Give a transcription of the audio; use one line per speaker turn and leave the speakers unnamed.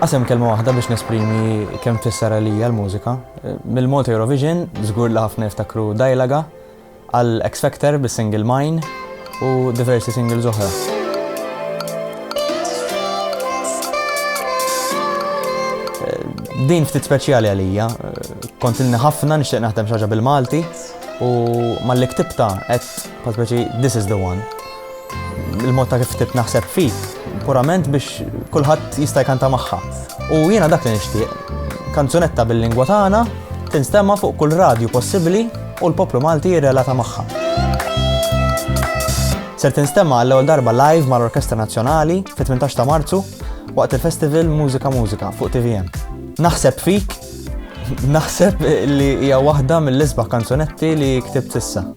Qasem kelma waħda biex nesprimi kemm tfisser għalija l-mużika. Mill-Malta Eurovision żgur li ħafna jiftakru Dialoga, għal X Factor bis-single Mine u diversi singles oħra. Din ftit speċjali għalija, kont ilni ħafna nixtieq naħdem xi ħaġa bil-Malti u malli ktibta qed speċi This is the one. Il-mod ta' kif ktibt naħseb fik, purament biex kulħadd jista' jkanta magħha. U jiena dak li nixtieq, kanzunetta bil-lingwa tagħna tinstema' fuq kull radju possibbli u l-poplu Malti jirrelata magħha. Ser tinstema' għall-ewwel darba live mal-Orkestra Nazzjonali fit-18 ta' Marzu waqt il-Festival Mużika Mużika fuq TVM. Naħseb fik, naħseb li hija waħda mill-isbaħ kanzunetti li ktibt issa.